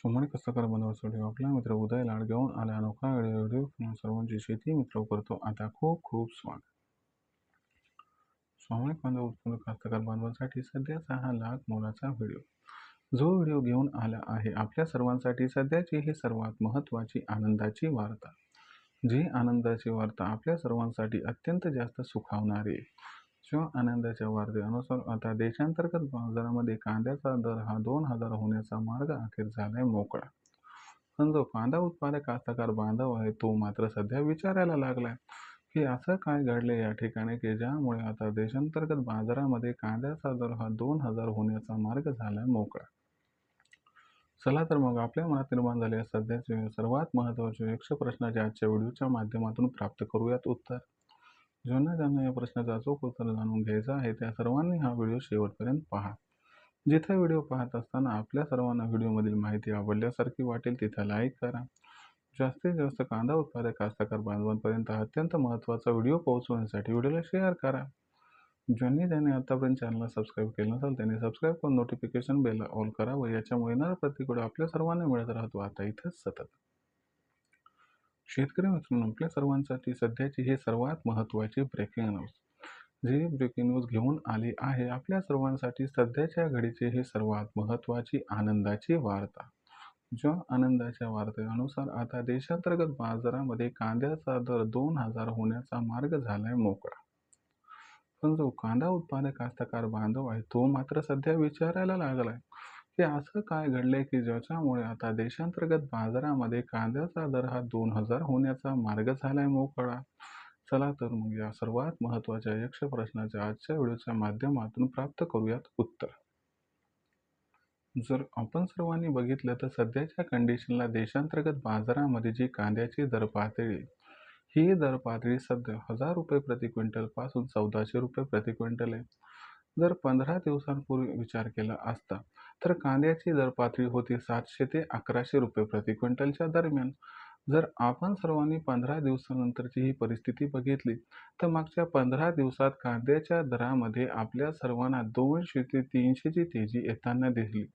सोमवारी कष्टकर बनवासाठी आपला मित्र उदय लाड घेऊन आला. अनोखा व्हिडिओ सर्वांची शेती मित्र करतो आता खूप खूप स्वागत. सोमवारी कांदा उत्पन्न कास्तकार बांधवांसाठी सध्याचा हा लाख मोलाचा व्हिडिओ. जो व्हिडिओ घेऊन आला आहे आपल्या सर्वांसाठी सध्याची ही सर्वात महत्त्वाची आनंदाची वार्ता. जी आनंदाची वार्ता आपल्या सर्वांसाठी अत्यंत जास्त सुखावणारी. ज्या आनंदाच्या वार्तेनुसार आता देशांतर्गत बाजारामध्ये कांद्याचा दर हा 2000 होण्याचा मार्ग अखेर झालाय मोकळा. पण जो कांदा उत्पादक कास्तकार बांधव आहे तो मात्र सध्या विचारायला लागलाय की असं काय घडले या ठिकाणी की ज्यामुळे आता देशांतर्गत बाजारामध्ये कांद्याचा दर हा 2000 होण्याचा मार्ग झालाय मोकळा. चला तर मग आपल्या मनात निर्माण झालेल्या सध्याचे सर्वात महत्त्वाचे 100 प्रश्नाच्या आजच्या व्हिडिओच्या माध्यमातून प्राप्त करूयात उत्तर. ज्यांना या प्रश्नाचं अचूक उत्तर जाणून घ्यायचं आहे त्या सर्वांनी हा व्हिडिओ शेवटपर्यंत पहा. जिथे व्हिडिओ पाहत असताना आपल्या सर्वांना व्हिडिओमधील माहिती आवडल्यासारखी वाटेल तिथं लाईक करा. जास्तीत जास्त कांदा उत्पादक कास्तकार बांधवांपर्यंत हा अत्यंत महत्त्वाचा व्हिडिओ पोहोचवण्यासाठी व्हिडिओला शेअर करा. ज्यांनी आतापर्यंत चॅनलला सबस्क्राईब केलं नसेल त्यांनी सबस्क्राईब करून नोटिफिकेशन बेल ऑल करा व याच्यामुळे येणारा प्रत्येक व्हिडिओ आपल्या सर्वांना मिळत राहतो आता इथंच सतत. शेतकरी मित्रांनो आपल्या सर्वांसाठी सध्याची ही सर्वात महत्त्वाची ब्रेकिंग न्यूज. जी ब्रेकिंग न्यूज घेऊन आली आहे आपल्या सर्वांसाठी सध्याच्या घडीची ही सर्वात महत्त्वाची आनंदाची वार्ता. ज्या आनंदाच्या वार्तेनुसार आता देशांतर्गत बाजारामध्ये कांद्याचा दर 2000 होण्याचा मार्ग झालाय मोकळा. पण जो कांदा उत्पादक कास्तकार बांधव आहे तो मात्र सध्या विचारायला लागलाय की असं काय घडलंय की ज्याच्यामुळे आता देशांतर्गत बाजारामध्ये कांद्याचा दर हा 2000 होण्याचा मार्ग झालाय मोकळा. चला तर मग या सर्वात महत्त्वाच्या 100 प्रश्नाच्या आजच्या व्हिडिओच्या माध्यमातून प्राप्त करूयात उत्तर. जर आपण सर्वांनी बघितलं तर सध्याच्या कंडिशनला देशांतर्गत बाजारामध्ये जी कांद्याची दर पातळी ही दर पातळी सध्या 1000 रुपये प्रति क्विंटल पासून 1400 रुपये प्रति क्विंटल आहे. जर 15 दिवसांपूर्वी विचार केला असता तर कांद्याची दर पातळी होती 700 ते 1100 रुपये प्रति क्विंटलच्या दरम्यान. जर आपण सर्वांनी 15 दिवसानंतरची ही परिस्थिती बघितली तर मागच्या 15 दिवसात कांद्याच्या दरामध्ये आपल्या सर्वांना 200 ते 300 ची तेजी येताना दिसली.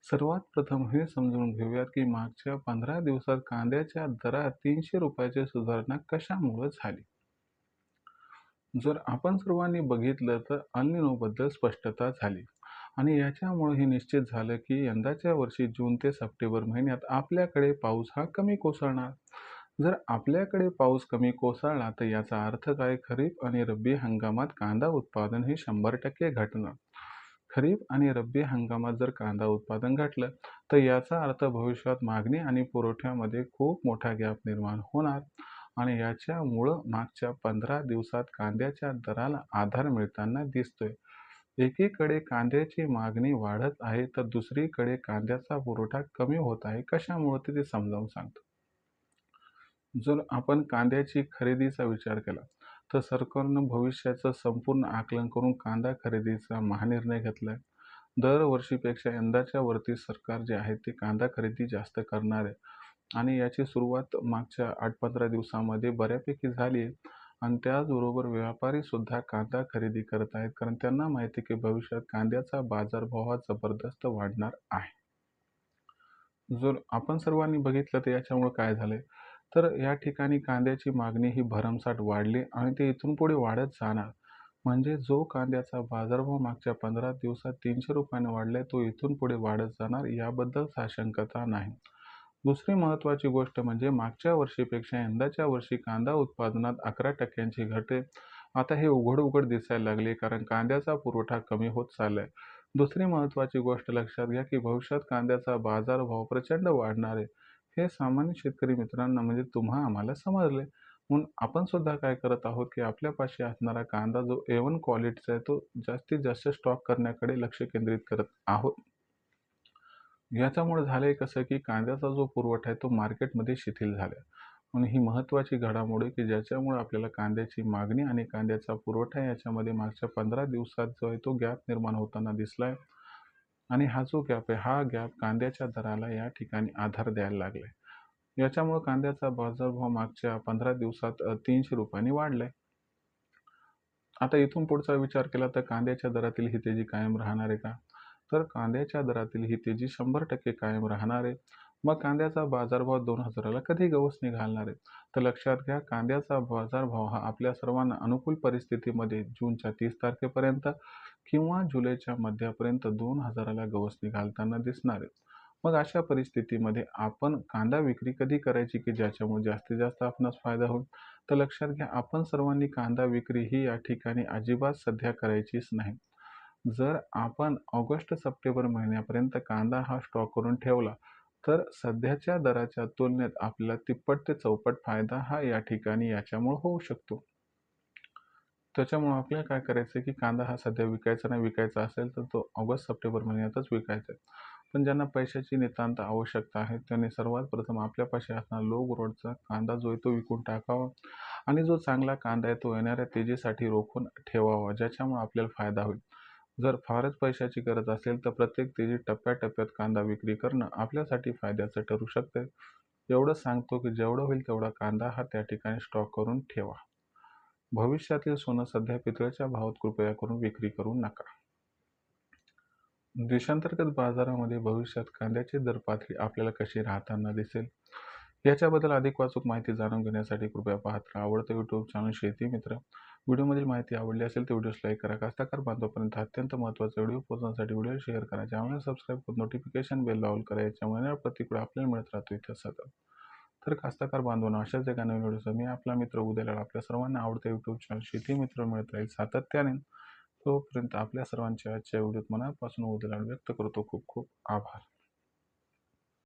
सर्वात प्रथम हे समजून घेऊयात की मागच्या 15 दिवसात कांद्याच्या दरात 300 रुपयाची सुधारणा कशामुळे झाली. जर आपण सर्वांनी बघितलं तर अल निनोबद्दल स्पष्टता झाली आणि याच्यामुळे हे निश्चित झालं की यंदाच्या वर्षी जून ते सप्टेंबर महिन्यात आपल्याकडे पाऊस हा कमी कोसळणार. जर आपल्याकडे पाऊस कमी कोसळला तर याचा अर्थ काय, खरीप आणि रब्बी हंगामात कांदा उत्पादन हे 100% घटणार. खरीप आणि रब्बी हंगामात जर कांदा उत्पादन घटलं तर याचा अर्थ भविष्यात मागणी आणि पुरवठ्यामध्ये खूप मोठा गॅप निर्माण होणार आणि याच्यामुळं मागच्या 15 दिवसात कांद्याच्या दराला आधार मिळताना दिसतोय. एकीकडे कांद्याची मागणी वाढत आहे तर दुसरीकडे कांद्याचा पुरवठा कमी होत आहे. कशामुळे ते समजावून सांगतो. जर आपण कांद्याची खरेदीचा विचार केला तर सरकारनं भविष्याचं संपूर्ण आकलन करून कांदा खरेदीचा महानिर्णय घेतलाय. दरवर्षीपेक्षा यंदाच्या वरती सरकार जे आहे ते कांदा खरेदी जास्त करणार आहे आणि याची सुरुवात मागच्या 8-15 दिवसामध्ये बऱ्यापैकी झाली आहे आणि त्याचबरोबर व्यापारी सुद्धा कांदा खरेदी करत आहेत कारण त्यांना माहिती आहे की भविष्यात कांद्याचा बाजारभाव हा जबरदस्त वाढणार आहे. जर आपण सर्वांनी बघितलं तर याच्यामुळे काय झालंय तर या ठिकाणी कांद्याची मागणी ही भरमसाठ वाढली आणि ते इथून पुढे वाढत जाणार. म्हणजे जो कांद्याचा बाजारभाव मागच्या 15 दिवसात 300 रुपयाने वाढलाय तो इथून पुढे वाढत जाणार याबद्दल साशंकता नाही. दुसरी महत्त्वाची गोष्ट म्हणजे मागच्या वर्षीपेक्षा यंदाच्या वर्षी कांदा उत्पादनात 11% घट आहे. आता हे उघड दिसायला लागले कारण कांद्याचा पुरवठा कमी होत चाललाय. दुसरी महत्त्वाची गोष्ट लक्षात घ्या की भविष्यात कांद्याचा बाजारभाव प्रचंड वाढणार आहे. हे सामान्य शेतकरी मित्रांना म्हणजे तुम्हा आम्हाला समजले. म्हणून आपण सुद्धा काय करत आहोत की आपल्यापाशी असणारा कांदा जो A1 क्वालिटीचा आहे तो जास्तीत जास्त स्टॉक करण्याकडे लक्ष केंद्रित करत आहोत. याच्यामुळे झालंय कसं की कांद्याचा जो पुरवठा आहे तो मार्केटमध्ये शिथिल झाला आणि ही महत्त्वाची घडामोड की ज्याच्यामुळे आपल्याला कांद्याची मागणी आणि कांद्याचा पुरवठा याच्यामध्ये मागच्या 15 दिवसात जो आहे तो गॅप निर्माण होताना दिसलाय आणि हा जो गॅप आहे हा गॅप कांद्याच्या दराला या ठिकाणी आधार द्यायला लागलाय. याच्यामुळे कांद्याचा बाजारभाव मागच्या 15 दिवसात 300 रुपयांनी वाढलाय. आता इथून पुढचा विचार केला तर कांद्याच्या दरातील ही तेजी कायम राहणार आहे का तर कांद्याच्या दरातील ही तेजी 100% कायम राहणार आहे. मग कांद्याचा बाजारभाव 2,000ला कधी गवसणी घालणार आहे? तर लक्षात घ्या, कांद्याचा बाजारभाव हा आपल्या सर्वांना अनुकूल परिस्थितीमध्ये जूनच्या 30 तारखेपर्यंत किंवा जुलैच्या मध्यापर्यंत 2,000ला गवसणी घालताना दिसणार आहे. मग अशा परिस्थितीमध्ये आपण कांदा विक्री कधी करायची की ज्याच्यामुळे जास्तीत जास्त आपणास फायदा होईल? तर लक्षात घ्या, आपण सर्वांनी कांदा विक्री ही या ठिकाणी अजिबात सध्या करायचीच नाही. जर आपण ऑगस्ट-सप्टेंबर महिन्यापर्यंत कांदा हा स्टॉक करून ठेवला, तर सध्याच्या दराच्या तुलनेत आपल्याला तिप्पट ते चौपट फायदा हा या ठिकाणी याच्यामुळे होऊ शकतो. त्याच्यामुळं आपल्याला काय करायचं आहे, की कांदा हा सध्या विकायचा नाही, विकायचा असेल तर तो ऑगस्ट-सप्टेंबर महिन्यातच विकायचा आहे. पण ज्यांना पैशाची नितांत आवश्यकता आहे, त्यांनी सर्वात प्रथम आपल्यापाशी असणारा लो ग्रोडचा कांदा जो आहे तो विकून टाकावा आणि जो चांगला कांदा आहे तो येणाऱ्या तेजीसाठी रोखून ठेवावा, ज्याच्यामुळे आपल्याला फायदा होईल. जर फारच पैशाची गरज असेल तर प्रत्येक तेजीत टप्प्याटप्प्यात कांदा विक्री करणं आपल्यासाठी फायद्याचं ठरू शकते. एवढंच सांगतो, की जेवढं होईल तेवढा कांदा हा त्या ठिकाणी स्टॉक करून ठेवा. भविष्यातील सोनं सध्या पितळेच्या भावात कृपया करून विक्री करू नका. देशांतर्गत बाजारामध्ये भविष्यात कांद्याची दर पातळी आपल्याला कशी राहताना दिसेल? याच्याबद्दल अधिक वाचूक माहिती जाणून घेण्यासाठी कृपया पाहत राहा आवडतं यूट्यूब चॅनल शेती मित्र. व्हिडिओमधील माहिती आवडली असेल तर व्हिडिओस लाईक करा. कास्तकार बांधवांपर्यंत अत्यंत महत्त्वाचा व्हिडिओ पोहोचण्यासाठी व्हिडिओ शेअर करा. चॅनल सबस्क्राईब करून नोटिफिकेशन बेल ऑल करा. याच्यामुळे प्रतिक्रिया आपल्याला मिळत राहतो इथं सतत. तर कास्तकार बांधवांनो, अशाच एका नवीन व्हिडिओसह मी आपला मित्र उद्याला आपल्या सर्वांना आवडतं यूट्यूब चॅनल शेती मित्र मिळत राहील सातत्याने. तोपर्यंत आपल्या सर्वांच्या आजच्या व्हिडिओत मनापासून उद्याला व्यक्त करतो. खूप खूप आभार.